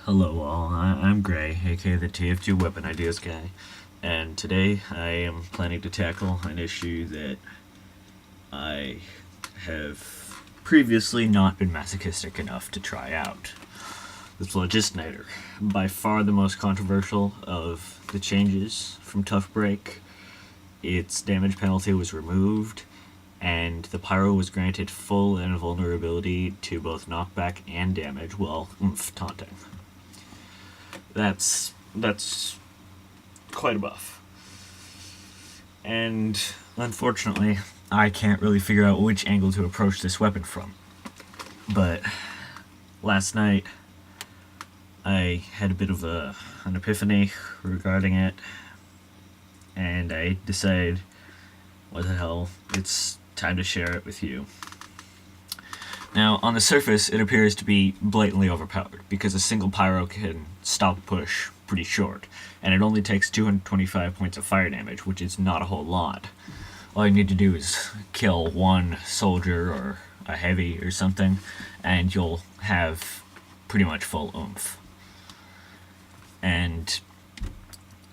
Hello all, I'm Gray, aka the TFG Weapon Ideas Guy, and today I am planning to tackle an issue that I have previously not been masochistic enough to try out. The Phlogistinator, by far the most controversial of the changes from Tough Break. Its damage penalty was removed, and the Pyro was granted full invulnerability to both knockback and damage while taunting. That's quite a buff. And unfortunately, I can't really figure out which angle to approach this weapon from. But last night, I had a bit of an epiphany regarding it, and I decided, what the hell, it's time to share it with you. Now, on the surface, it appears to be blatantly overpowered, because a single pyro can stop a push pretty short, and it only takes 225 points of fire damage, which is not a whole lot. All you need to do is kill one soldier or a heavy or something, and you'll have pretty much full oomph. And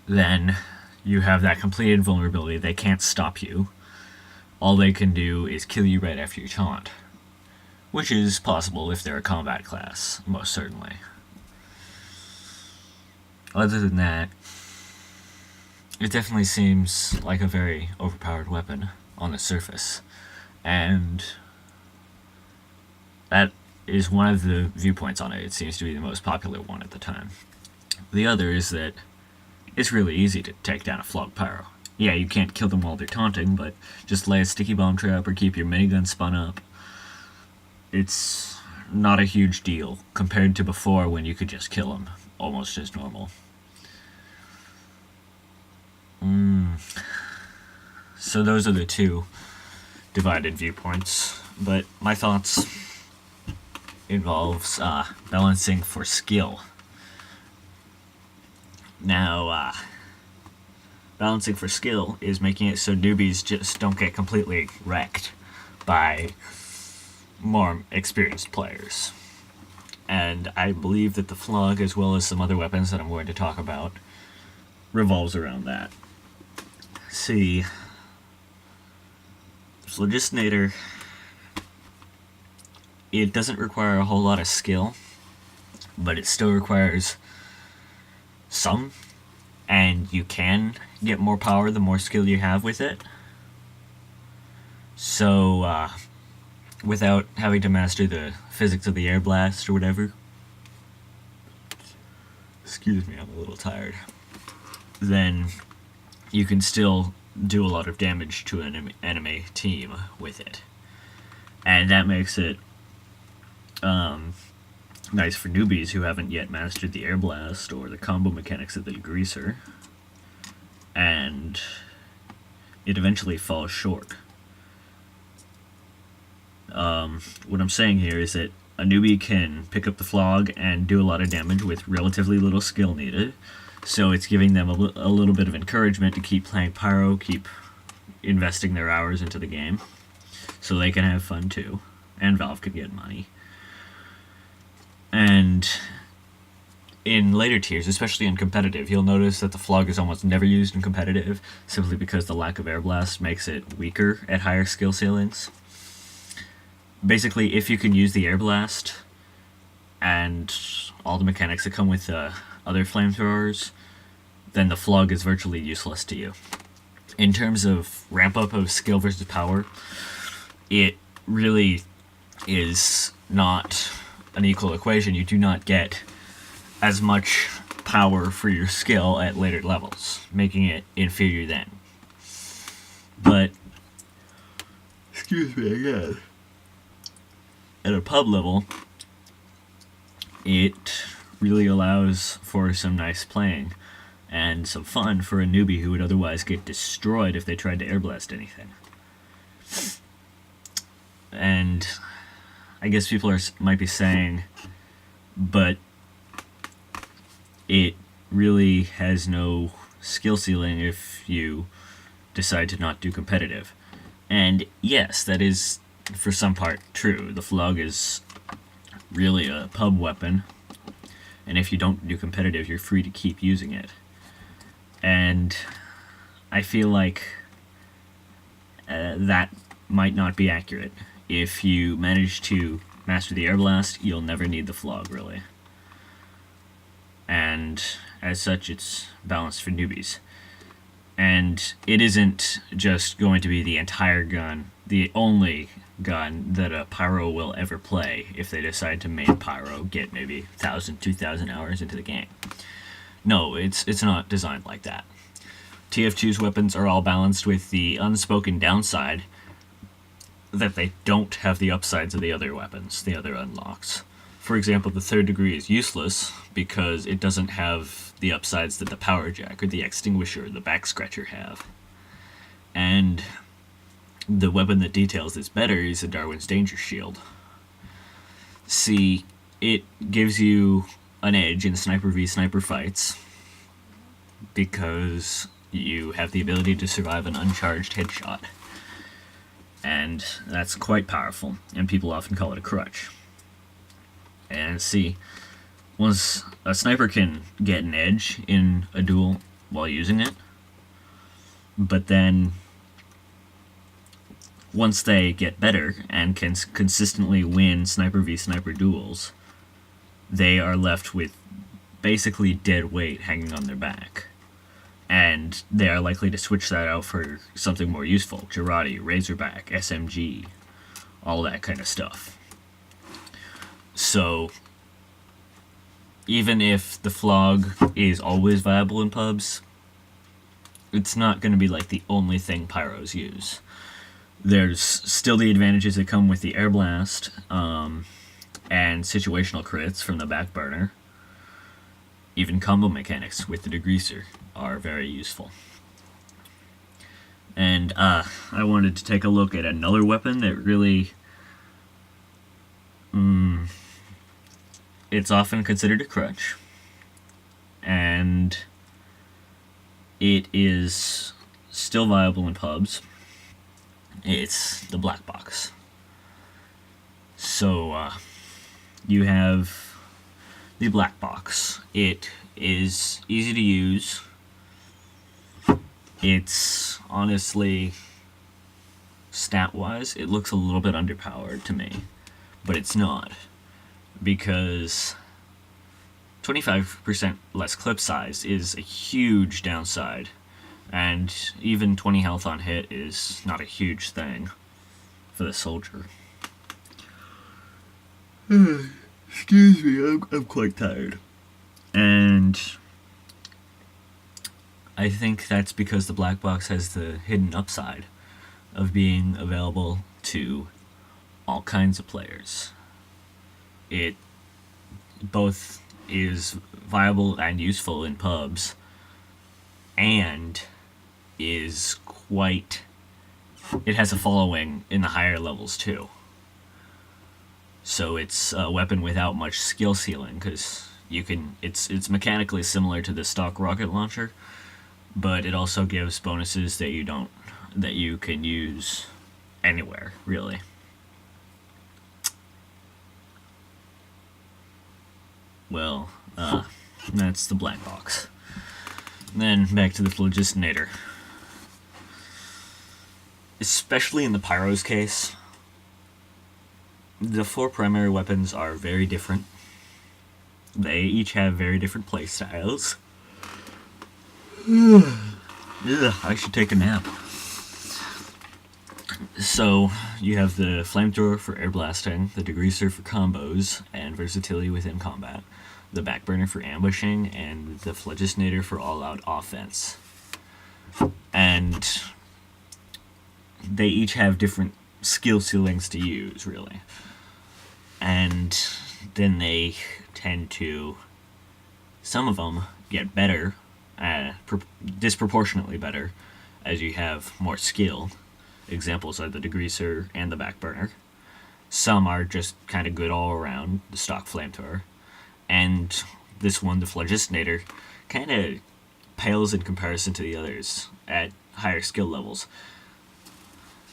then you have that complete invulnerability. They can't stop you. All they can do is kill you right after you taunt. Which is possible if they're a combat class, most certainly. Other than that, it definitely seems like a very overpowered weapon on the surface. And that is one of the viewpoints on it. It seems to be the most popular one at the time. The other is that it's really easy to take down a Phlog Pyro. Yeah, you can't kill them while they're taunting, but just lay a sticky bomb trap or keep your minigun spun up. It's not a huge deal compared to before when you could just kill them almost as normal. So those are the two divided viewpoints, but my thoughts involves balancing for skill. Now, balancing for skill is making it so newbies just don't get completely wrecked by more experienced players. And I believe that the Phlog, as well as some other weapons that I'm going to talk about, revolves around that. See, Phlogistinator, it doesn't require a whole lot of skill, but it still requires some, and you can get more power the more skill you have with it. So, without having to master the physics of the air blast or whatever. Excuse me, I'm a little tired. Then you can still do a lot of damage to an enemy team with it. And that makes it nice for newbies who haven't yet mastered the air blast or the combo mechanics of the greaser. And it eventually falls short. What I'm saying here is that a newbie can pick up the Phlog and do a lot of damage with relatively little skill needed, so it's giving them a little bit of encouragement to keep playing Pyro, keep investing their hours into the game, so they can have fun too, and Valve can get money. And in later tiers, especially in competitive, you'll notice that the Phlog is almost never used in competitive, simply because the lack of air blast makes it weaker at higher skill ceilings. Basically, if you can use the air blast and all the mechanics that come with other flamethrowers, then the Phlog is virtually useless to you. In terms of ramp up of skill versus power, it really is not an equal equation. You do not get as much power for your skill at later levels, making it inferior then. But, excuse me again. At a pub level, it really allows for some nice playing and some fun for a newbie who would otherwise get destroyed if they tried to airblast anything. And I guess people might be saying, but it really has no skill ceiling if you decide to not do competitive. And yes, that is for some part true. The Phlog is really a pub weapon, and if you don't do competitive, you're free to keep using it. And I feel like that might not be accurate. If you manage to master the Air Blast, you'll never need the Phlog, really. And as such, it's balanced for newbies. And it isn't just going to be the entire gun, the only gun that a pyro will ever play if they decide to main pyro, get maybe 1,000, 2,000 hours into the game. No, it's not designed like that. TF2's weapons are all balanced with the unspoken downside that they don't have the upsides of the other weapons, the other unlocks. For example, the third degree is useless because it doesn't have the upsides that the power jack or the extinguisher or the back scratcher have. And the weapon that details this better is the Darwin's Danger Shield. See, it gives you an edge in sniper v sniper fights because you have the ability to survive an uncharged headshot. And that's quite powerful, and people often call it a crutch. And see, once a sniper can get an edge in a duel while using it, but then once they get better and can consistently win sniper v sniper duels, they are left with basically dead weight hanging on their back. And they are likely to switch that out for something more useful. Girardi, Razorback, SMG, all that kind of stuff. So, even if the Phlog is always viable in pubs, it's not going to be like the only thing pyros use. There's still the advantages that come with the Air Blast, and situational crits from the back burner. Even combo mechanics with the degreaser are very useful. And I wanted to take a look at another weapon that really it's often considered a crutch, and it is still viable in pubs. It's the black box. So you have the black box. It is easy to use. It's honestly, stat-wise, it looks a little bit underpowered to me, but it's not, because 25% less clip size is a huge downside, and even 20 health on hit is not a huge thing for the soldier. Excuse me, I'm quite tired. And I think that's because the black box has the hidden upside of being available to all kinds of players. It both is viable and useful in pubs, and is quite... it has a following in the higher levels too. So it's a weapon without much skill ceiling, because you can... it's mechanically similar to the stock rocket launcher, but it also gives bonuses that you can use anywhere, really. Well, that's the black box. Then back to the Phlogistinator. Especially in the Pyro's case, the four primary weapons are very different. They each have very different playstyles. Ugh, I should take a nap. So, you have the flamethrower for air blasting, the degreaser for combos and versatility within combat, the backburner for ambushing, and the Phlogistinator for all-out offense. And they each have different skill ceilings to use, really. And then they tend to... some of them get better, disproportionately better, as you have more skill. Examples are the degreaser and the backburner. Some are just kind of good all around, the stock flamethrower. And this one, the Phlogistinator, kind of pales in comparison to the others at higher skill levels.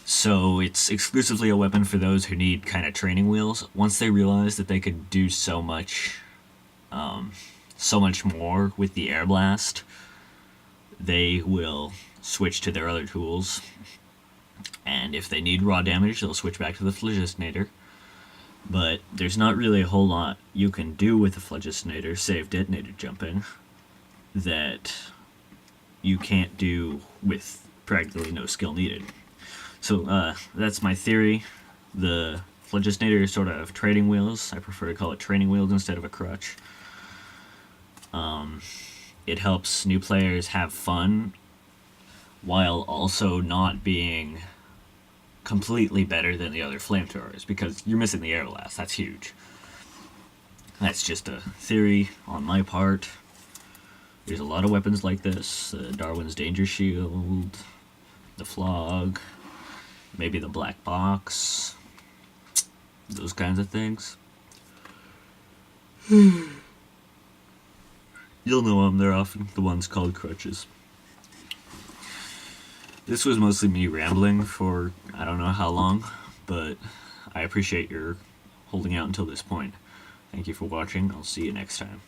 So it's exclusively a weapon for those who need kind of training wheels. Once they realize that they could do so much so much more with the air blast. They will switch to their other tools, and if they need raw damage, they'll switch back to the Phlogistinator. But there's not really a whole lot you can do with the Phlogistinator, save detonator jumping, that you can't do with practically no skill needed. So that's my theory. The Phlogistinator is sort of training wheels. I prefer to call it training wheels instead of a crutch. It helps new players have fun while also not being completely better than the other flamethrowers, because you're missing the air blast. That's huge. That's just a theory on my part. There's a lot of weapons like this. Darwin's Danger Shield, the Phlog, maybe the Black Box, those kinds of things. You'll know them, they're often the ones called crutches. This was mostly me rambling for I don't know how long, but I appreciate your holding out until this point. Thank you for watching. I'll see you next time.